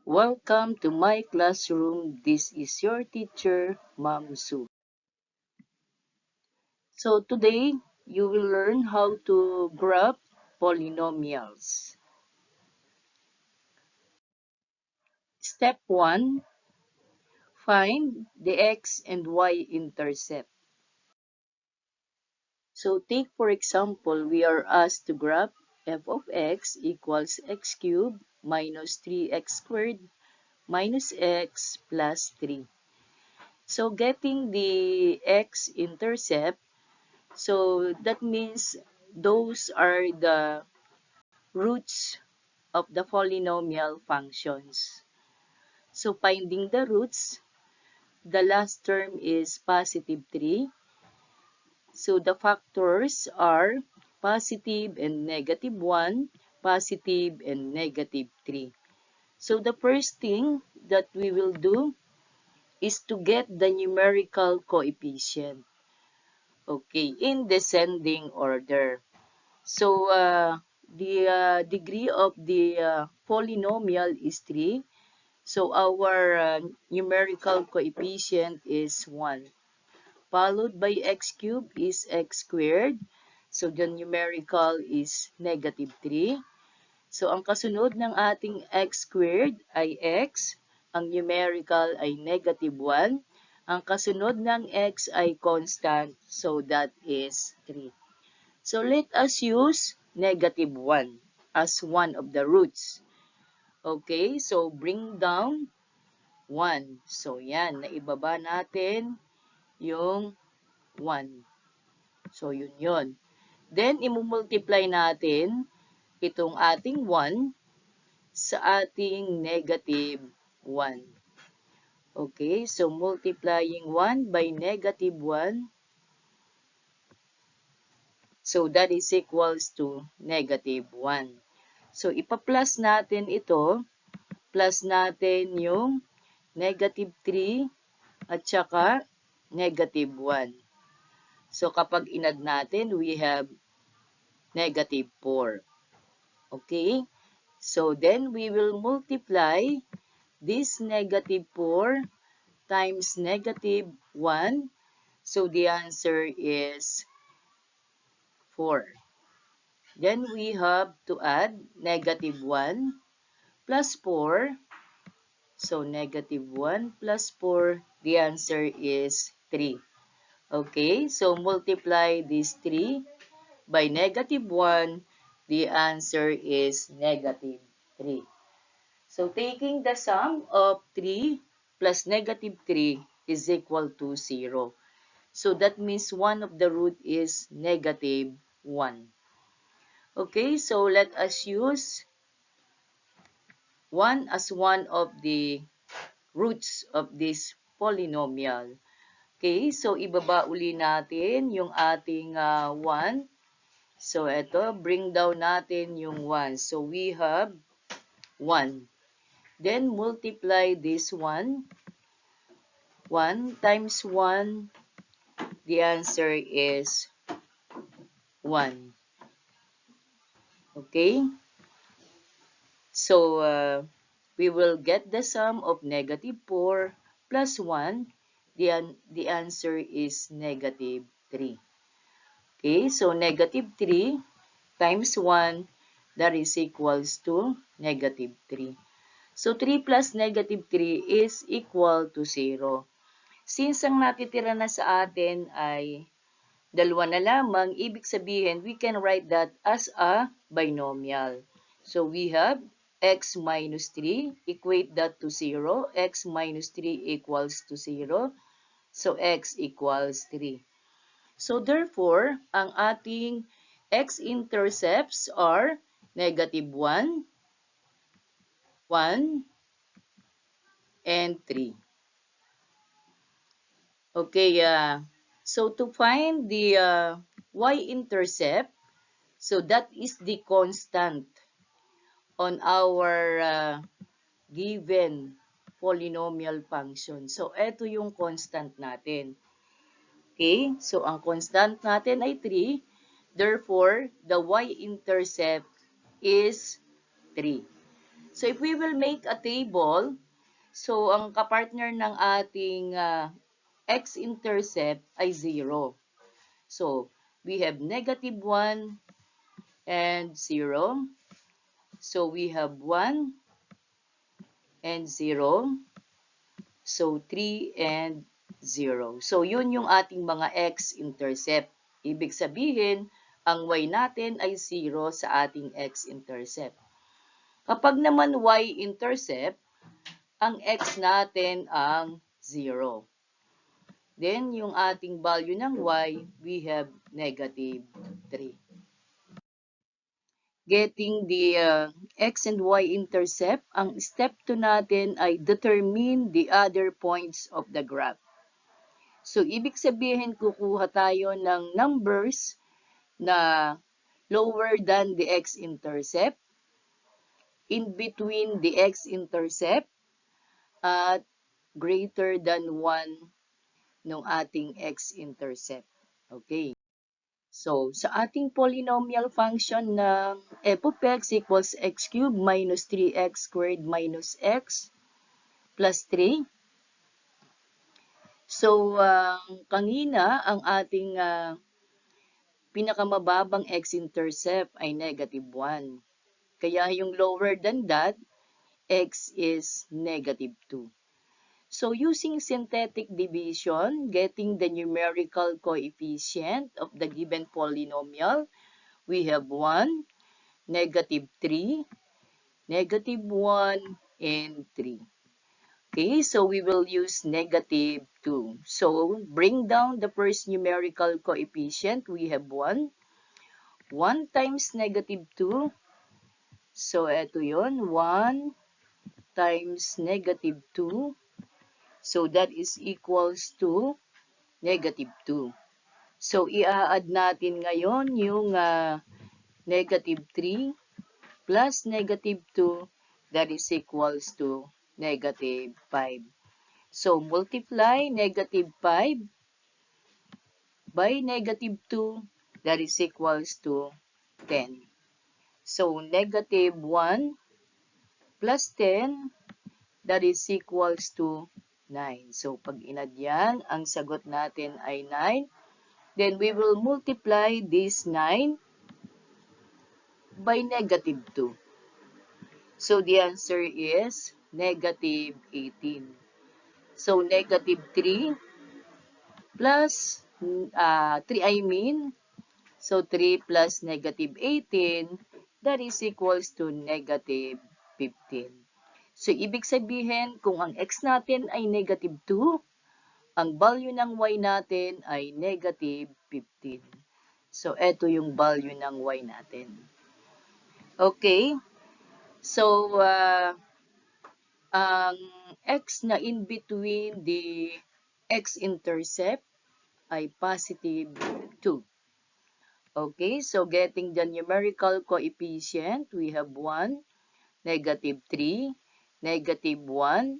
Welcome to my classroom. This is your teacher, Ma'am Su. So today, you will learn how to graph polynomials. Step 1, find the x and y intercept. So take for example, we are asked to graph f of x equals x cubed minus 3x squared minus x plus 3. So getting the x-intercept, so that means those are the roots of the polynomial functions. So finding the roots, the last term is positive 3. So the factors are positive and negative 1, positive and negative 3. So the first thing that we will do is to get the numerical coefficient. Okay, in descending order. So the degree of the polynomial is 3. So our numerical coefficient is 1. Followed by x cubed is x squared. So the numerical is negative 3. So ang kasunod ng ating x squared ay x. Ang numerical ay negative 1. Ang kasunod ng x ay constant. So that is 3. So let us use negative 1 as one of the roots. Okay, so bring down 1. So yan, naibaba natin yung 1. So yun yun. Then, imumultiply natin itong ating 1 sa ating negative 1. Okay, so multiplying 1 by negative 1. So that is equals to negative 1. So ipa-plus natin ito, plus natin yung negative 3 at saka negative 1. So kapag inad natin, we have negative 4. Okay? So then we will multiply this negative 4 times negative 1. So the answer is 4. Then we have to add negative 1 plus 4. So negative 1 plus 4, the answer is 3. Okay, so multiply this 3 by negative 1, the answer is negative 3. So taking the sum of 3 plus negative 3 is equal to 0. So that means one of the root is negative 1. Okay, so let us use 1 as one of the roots of this polynomial. Okay, so ibaba uli natin yung ating 1. So ito, bring down natin yung 1. So we have 1. Then multiply this 1. 1 times 1, the answer is 1. Okay? So, we will get the sum of negative 4 plus 1. The answer is negative 3. Okay? So, negative 3 times 1, that is equals to negative 3. So, 3 plus negative 3 is equal to 0. Since ang natitira na sa atin ay dalawa na lamang, ibig sabihin, we can write that as a binomial. So we have x minus 3, equate that to 0. X minus 3 equals to 0. So x equals 3. So therefore, ang ating x-intercepts are negative 1, 1, and 3. Okay, so to find the y-intercept, so that is the constant on our given polynomial function. So, ito yung constant natin. Okay, so ang constant natin ay 3. Therefore, the y-intercept is 3. So if we will make a table, so ang kapartner ng ating x-intercept ay 0. So we have -1 and 0. So we have 1 and 0. So 3 and 0. So yun yung ating mga x-intercept. Ibig sabihin, ang y natin ay 0 sa ating x-intercept. Kapag naman y-intercept, ang x natin ang 0. Then, yung ating value ng y, we have -3. Getting the x and y intercept, ang step 2 natin ay determine the other points of the graph. So, ibig sabihin, kukuha tayo ng numbers na lower than the x-intercept, in between the x-intercept, at greater than 1 ng ating x-intercept. Okay. So, sa ating polynomial function ng f of x equals x cubed minus 3x squared minus x plus 3. So, kanina, ang ating pinakamababang x-intercept ay -1. Kaya yung lower than that, x is -2. So, using synthetic division, getting the numerical coefficient of the given polynomial, we have 1, -3, -1, and 3. Okay, so we will use -2. So, bring down the first numerical coefficient. We have 1. 1 times -2. So, ito yun. 1 times -2. So, that is equals to -2. So, i-add natin ngayon yung -3 plus -2, that is equals to -5. So, multiply -5 by -2, that is equals to 10. So, -1 plus 10, that is equals to 9. So, pag inad yan, ang sagot natin ay 9. Then, we will multiply this 9 by -2. So, the answer is -18. So, -3 plus 3, So, 3 plus -18, that is equals to -15. So, ibig sabihin, kung ang x natin ay -2, ang value ng y natin ay -15. So, eto yung value ng y natin. Okay? So, ang x na in between the x-intercept ay +2. Okay, so getting the numerical coefficient, we have 1, -3, -1,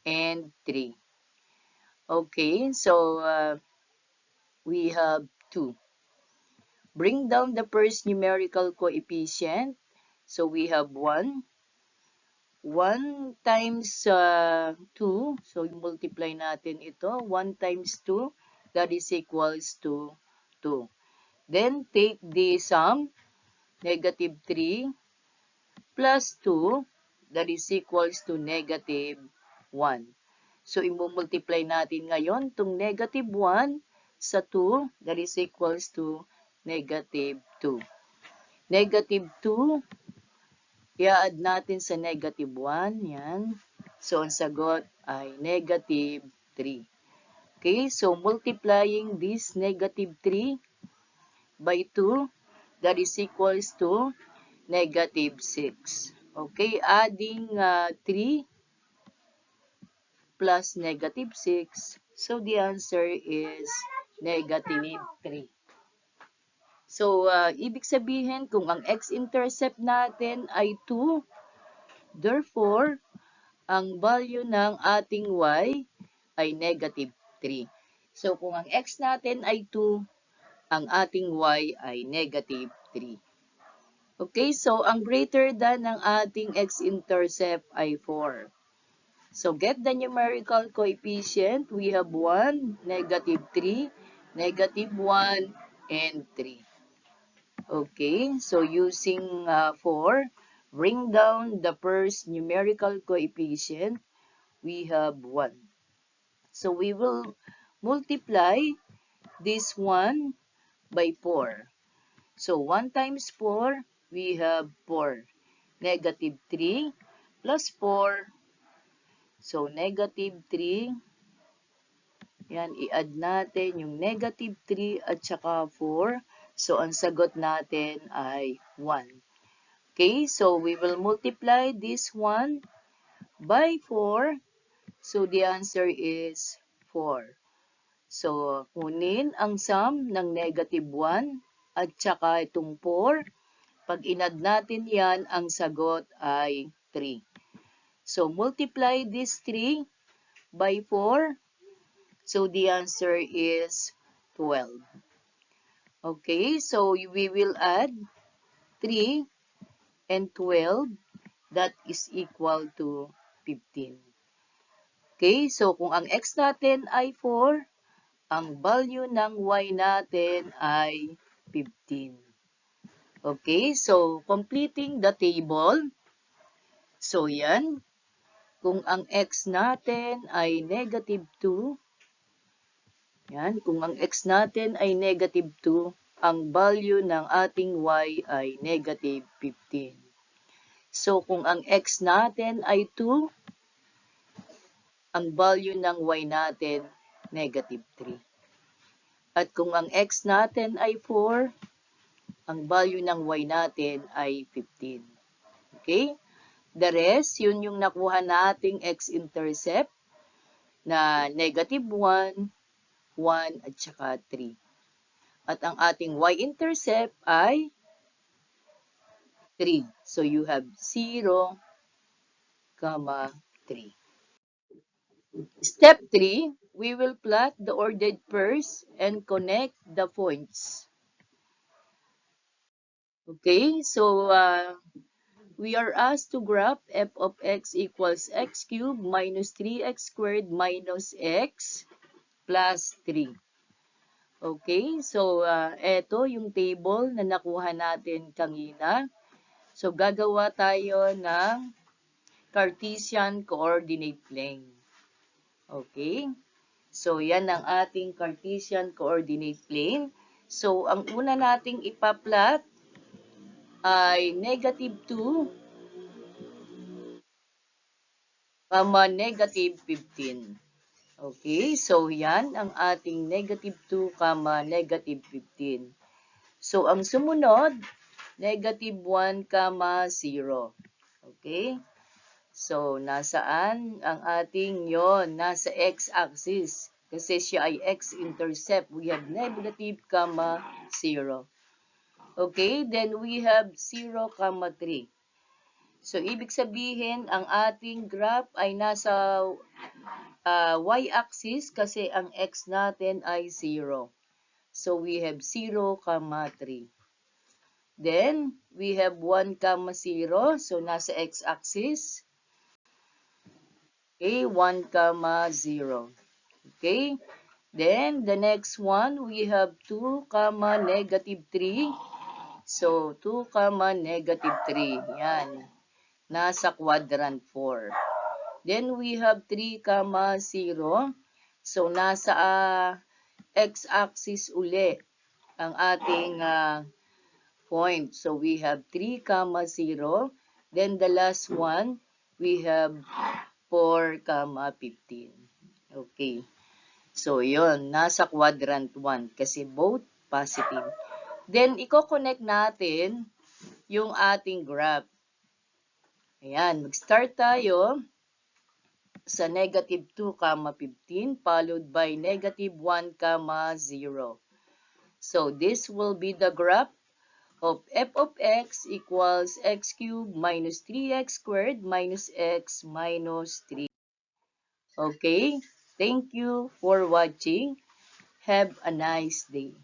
and 3. Okay, so we have 2. Bring down the first numerical coefficient. So we have 1. 1 times 2. So multiply natin ito. 1 times 2. That is equals to 2. Then take the sum. -3 plus 2. That is equals to -1. So, i-multiply natin ngayon itong -1 sa 2, that is equals to -2. -2, i-add natin sa -1, yan. So, ang sagot ay -3. Okay, so multiplying this -3 by 2, that is equals to -6. Okay, adding 3 plus -6. So, the answer is -3. So, ibig sabihin, kung ang x-intercept natin ay 2, therefore, ang value ng ating y ay -3. So, kung ang x natin ay 2, ang ating y ay -3. Okay, so ang greater than ng ating x-intercept ay 4. So get the numerical coefficient. We have 1, -3, -1, and 3. Okay, so using 4, bring down the first numerical coefficient. We have 1. So we will multiply this 1 by 4. So 1 times 4, we have 4. -3 plus 4. So -3. Yan, i-add natin yung -3 at saka 4. So ang sagot natin ay 1. Okay, so we will multiply this 1 by 4. So the answer is 4. So kunin ang sum ng -1 at saka itong 4. Pag inad natin yan, ang sagot ay 3. So multiply this 3 by 4. So the answer is 12. Okay, so we will add 3 and 12. That is equal to 15. Okay, so kung ang x natin ay 4, ang value ng y natin ay 15. Okay, so completing the table. So yan, kung ang x natin ay -2, yan, kung ang x natin ay -2, ang value ng ating y ay -15. So kung ang x natin ay 2, ang value ng y natin -3. At kung ang x natin ay 4, ang value ng y natin ay 15. Okay? The rest, yun yung nakuha nating x-intercept na -1, 1, at saka 3. At ang ating y-intercept ay 3. So you have 0, 3. Step 3, we will plot the ordered pairs and connect the points. Okay, so we are asked to graph f of x equals x cubed minus 3x squared minus x plus 3. Okay, so eto yung table na nakuha natin kanina. So gagawa tayo ng Cartesian coordinate plane. Okay, so yan ang ating Cartesian coordinate plane. So ang una nating ipa-plot ay -2, -15. Okay, so yan ang ating -2, -15. So ang sumunod, -1, 0. Okay? So nasaan ang ating yon? Nasa x-axis. Kasi siya ay x-intercept. We have -, 0. Okay, then we have 0, 3. So, ibig sabihin, ang ating graph ay nasa y-axis kasi ang x natin ay 0. So, we have 0, 3. Then, we have 1, 0. So, nasa x-axis. Okay, 1, 0. Okay. Then, the next one, we have 2, -3. So, 2, -3. Yan. Nasa quadrant 4. Then, we have 3, 0. So, nasa x-axis uli ang ating point. So, we have 3, 0. Then, the last one, we have 4, 15. Okay. So, yon nasa quadrant 1 kasi both positive. Then, i-connect natin yung ating graph. Ayan, mag-start tayo sa -2, 15 followed by -1, 0. So, this will be the graph of f of x equals x cubed minus 3x squared minus x minus 3. Okay, thank you for watching. Have a nice day.